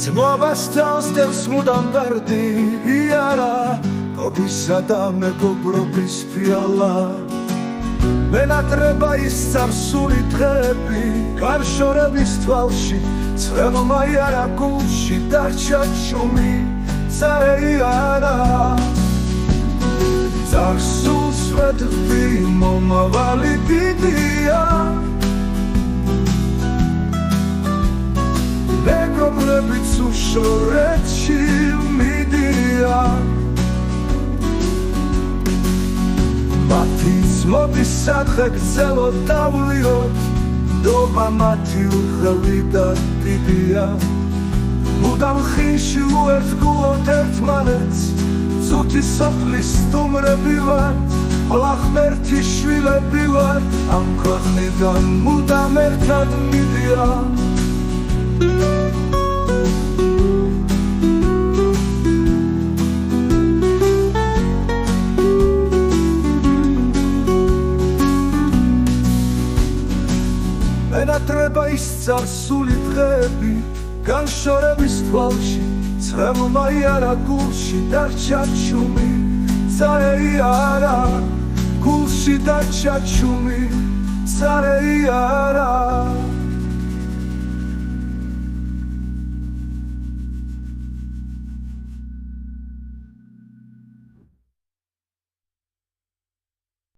ძმობას თავს დევს მუდამ ვერდი იარა გოგისა და მეგობრობის ფიალა მენატრება ისწარ სული დღეები გარშორების თვალში ცხელმა იარა გულში დარჩა ჩუმი წაეიარა წარსულს ვეთქვი მომავალი დიდია მეგობრებიც უშორეთში მიდია მათი ძმობის სადღე გრძელო დავლიოთ დობა მათი უხელი და დიდია მუდამ ხიში უერთგულოთ ერთმანეთს წუთი სოფლის სტუმრები ვართ ლახმერთი შვილები ვართ ამ ქვეყნიდან მუდამ ერთად მიდია მენატრება ისწარ სული დღეები განშორების თვალში ცხელმა იარა გულში დარჩა ჩუმი წაეიარა გულში დარჩა ჩუმი წაეიარა